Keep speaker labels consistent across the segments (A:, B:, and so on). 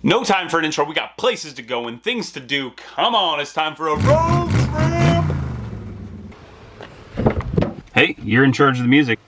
A: No time for an intro. We got places to go and things to do. Come on, it's time for a road trip. Hey, you're in charge of the music.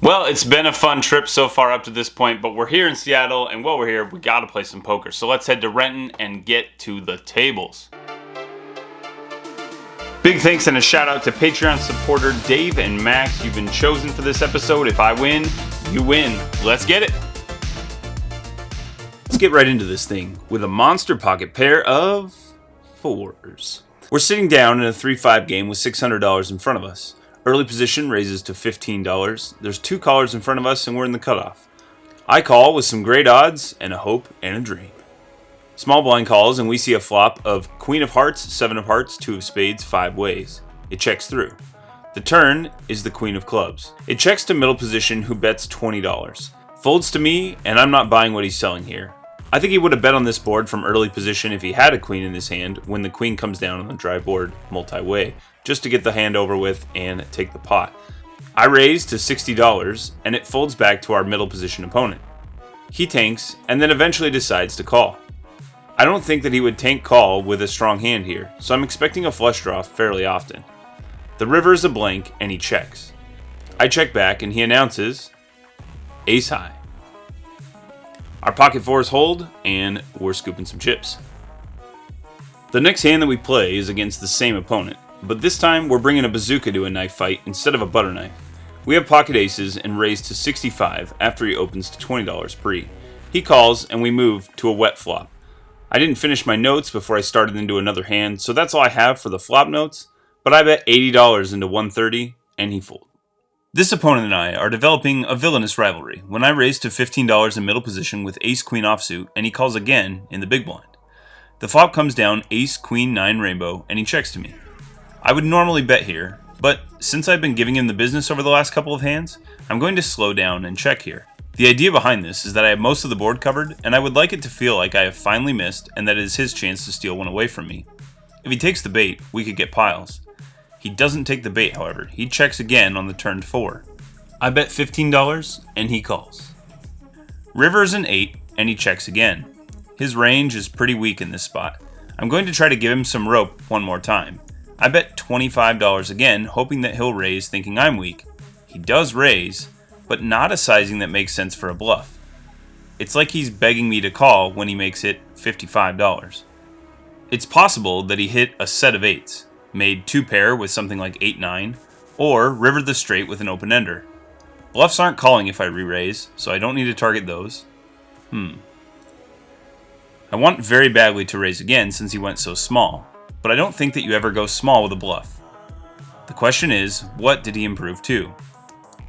A: Well, it's been a fun trip so far up to this point, but we're here in Seattle, and while we're here, we gotta play some poker. So let's head to Renton and get to the tables. Big thanks and a shout out to Patreon supporter Dave and Max. You've been chosen for this episode. If I win, you win. Let's get it. Let's get right into this thing with a monster pocket pair of fours. We're sitting down in a 3-5 game with $600 in front of us. Early position raises to $15. There's 2 callers in front of us and we're in the cutoff. I call with some great odds and a hope and a dream. Small blind calls and we see a flop of Queen of Hearts, 7 of Hearts, 2 of Spades, 5 ways. It checks through. The turn is the Queen of Clubs. It checks to middle position who bets $20. Folds to me and I'm not buying what he's selling here. I think he would have bet on this board from early position if he had a queen in his hand when the queen comes down on the dry board multi-way, just to get the hand over with and take the pot. I raise to $60 and it folds back to our middle position opponent. He tanks and then eventually decides to call. I don't think that he would tank call with a strong hand here, so I'm expecting a flush draw fairly often. The river is a blank and he checks. I check back and he announces ace high. Our pocket fours hold, and we're scooping some chips. The next hand that we play is against the same opponent, but this time we're bringing a bazooka to a knife fight instead of a butter knife. We have pocket aces and raise to $65 after he opens to $20 pre. He calls, and we move to a wet flop. I didn't finish my notes before I started into another hand, so that's all I have for the flop notes, but I bet $80 into $130, and he folds. This opponent and I are developing a villainous rivalry when I raise to $15 in middle position with ace-queen offsuit and he calls again in the big blind. The flop comes down ace-queen-9 rainbow and he checks to me. I would normally bet here, but since I've been giving him the business over the last couple of hands, I'm going to slow down and check here. The idea behind this is that I have most of the board covered and I would like it to feel like I have finally missed and that it is his chance to steal one away from me. If he takes the bait, we could get piles. He doesn't take the bait, however. He checks again on the turn 4. I bet $15 and he calls. River is an 8 and he checks again. His range is pretty weak in this spot. I'm going to try to give him some rope one more time. I bet $25 again, hoping that he'll raise thinking I'm weak. He does raise, but not a sizing that makes sense for a bluff. It's like he's begging me to call when he makes it $55. It's possible that he hit a set of 8s. Made 2 pair with something like 8-9, or rivered the straight with an open ender. Bluffs aren't calling if I re-raise, so I don't need to target those. I want very badly to raise again since he went so small, but I don't think that you ever go small with a bluff. The question is, what did he improve to?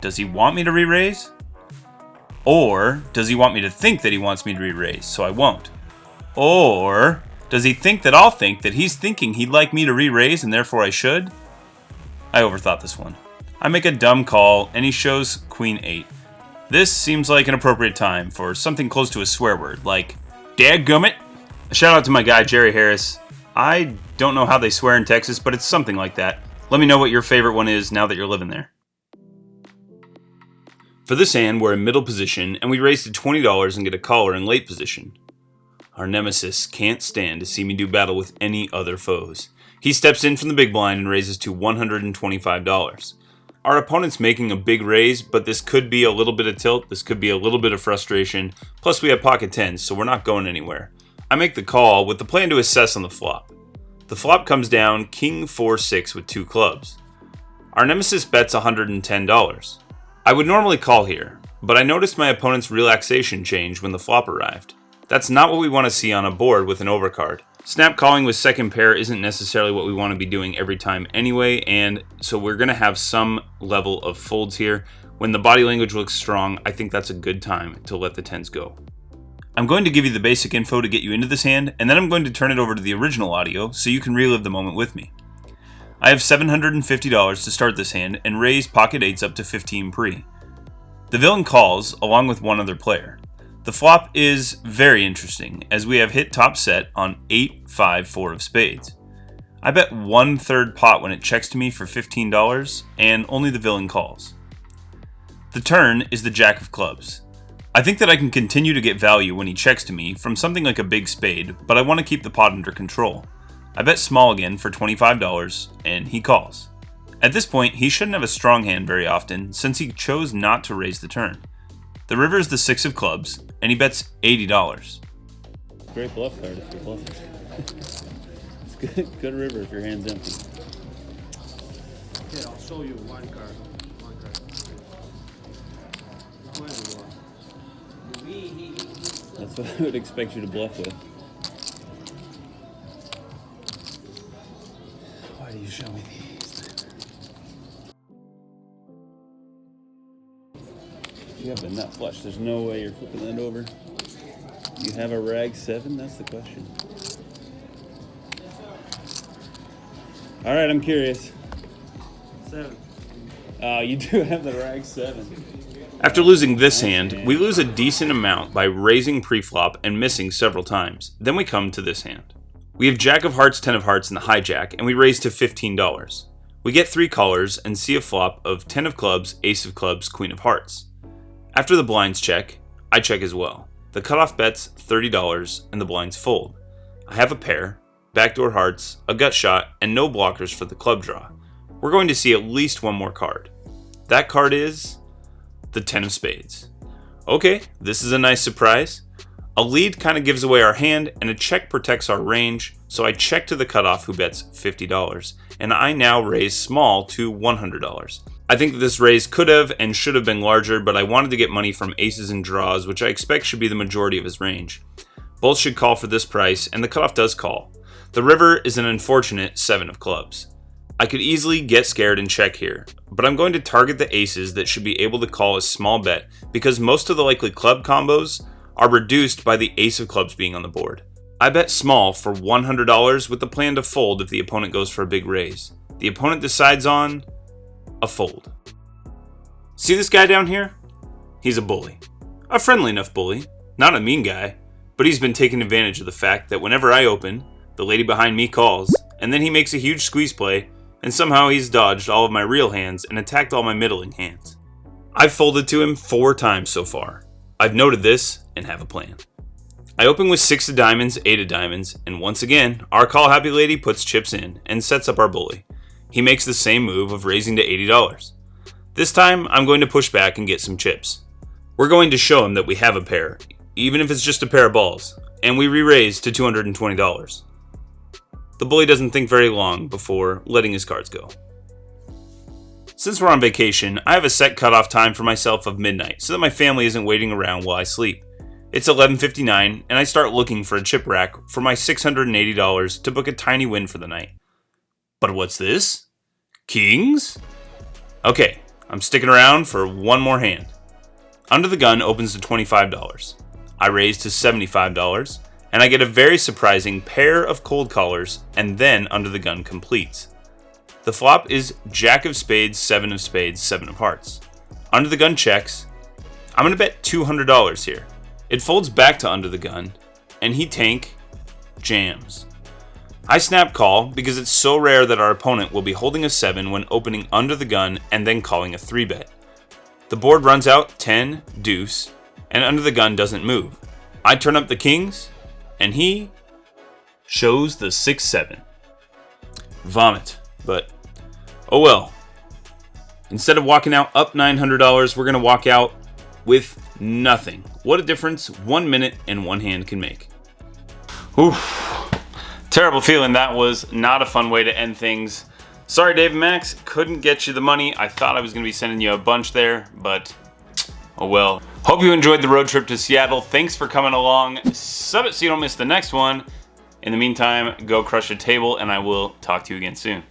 A: Does he want me to re-raise? Or does he want me to think that he wants me to re-raise, so I won't? Or does he think that I'll think that he's thinking he'd like me to re-raise and therefore I should? I overthought this one. I make a dumb call and he shows Queen 8. This seems like an appropriate time for something close to a swear word, like dadgummit. A shout out to my guy Jerry Harris. I don't know how they swear in Texas, but it's something like that. Let me know what your favorite one is now that you're living there. For this hand, we're in middle position, and we raise to $20 and get a caller in late position. Our nemesis can't stand to see me do battle with any other foes. He steps in from the big blind and raises to $125. Our opponent's making a big raise, but this could be a little bit of tilt, this could be a little bit of frustration, plus we have pocket tens, so we're not going anywhere. I make the call with the plan to assess on the flop. The flop comes down King 4-6 with 2 clubs. Our nemesis bets $110. I would normally call here, but I noticed my opponent's relaxation change when the flop arrived. That's not what we want to see on a board with an overcard. Snap calling with second pair isn't necessarily what we want to be doing every time anyway, and so we're going to have some level of folds here. When the body language looks strong, I think that's a good time to let the tens go. I'm going to give you the basic info to get you into this hand, and then I'm going to turn it over to the original audio so you can relive the moment with me. I have $750 to start this hand and raise pocket 8s up to 15 pre. The villain calls along with one other player. The flop is very interesting as we have hit top set on 8-5-4 of spades. I bet 1/3 pot when it checks to me for $15 and only the villain calls. The turn is the jack of clubs. I think that I can continue to get value when he checks to me from something like a big spade, but I want to keep the pot under control. I bet small again for $25 and he calls. At this point, he shouldn't have a strong hand very often since he chose not to raise the turn. The river is the 6 of clubs, and he bets $80.
B: Great bluff card if you're bluffing. It's good river if your hand's empty.
C: Here, I'll show you one card.
B: That's what I would expect you to bluff with. Why do you show me these? You have a nut flush. There's no way you're flipping that over. You have a rag 7? That's the question. All right, I'm curious.
C: 7.
B: Oh, you do have the rag 7.
A: After losing this hand, we lose a decent amount by raising pre-flop and missing several times. Then we come to this hand. We have jack of hearts, 10 of hearts in the hijack, and we raise to $15. We get 3 callers and see a flop of 10 of clubs, ace of clubs, queen of hearts. After the blinds check, I check as well. The cutoff bets $30 and the blinds fold. I have a pair, backdoor hearts, a gut shot, and no blockers for the club draw. We're going to see at least one more card. That card is the 10 of spades. Okay, this is a nice surprise. A lead kind of gives away our hand, and a check protects our range, so I check to the cutoff who bets $50, and I now raise small to $100. I think that this raise could have and should have been larger, but I wanted to get money from aces and draws, which I expect should be the majority of his range. Both should call for this price, and the cutoff does call. The river is an unfortunate 7 of clubs. I could easily get scared and check here, but I'm going to target the aces that should be able to call a small bet because most of the likely club combos are reduced by the ace of clubs being on the board. I bet small for $100 with the plan to fold if the opponent goes for a big raise. The opponent decides on a fold. See this guy down here? He's a bully. A friendly enough bully, not a mean guy, but he's been taking advantage of the fact that whenever I open, the lady behind me calls, and then he makes a huge squeeze play, and somehow he's dodged all of my real hands and attacked all my middling hands. I've folded to him 4 times so far. I've noted this and have a plan. I open with 6 of diamonds, 8 of diamonds, and once again, our call happy lady puts chips in and sets up our bully. He makes the same move of raising to $80. This time, I'm going to push back and get some chips. We're going to show him that we have a pair, even if it's just a pair of balls, and we re-raise to $220. The bully doesn't think very long before letting his cards go. Since we're on vacation, I have a set cutoff time for myself of midnight so that my family isn't waiting around while I sleep. It's 11:59 and I start looking for a chip rack for my $680 to book a tiny win for the night. But what's this? Kings? Okay, I'm sticking around for one more hand. Under the gun opens to $25. I raise to $75 and I get a very surprising pair of cold callers and then under the gun completes. The flop is jack of spades, 7 of spades, 7 of hearts. Under the gun checks. I'm going to bet $200 here. It folds back to under the gun, and he tank jams. I snap call because it's so rare that our opponent will be holding a 7 when opening under the gun and then calling a 3-bet. The board runs out 10, deuce, and under the gun doesn't move. I turn up the kings, and he shows the 6-7. Vomit, but oh well. Instead of walking out up $900, we're going to walk out with nothing. What a difference 1 minute and one hand can make. Oof. Terrible feeling. That was not a fun way to end things. Sorry, Dave and Max, couldn't get you the money. I thought I was going to be sending you a bunch there, but oh well. Hope you enjoyed the road trip to Seattle. Thanks for coming along. Sub it so you don't miss the next one. In the meantime, go crush a table, and I will talk to you again soon.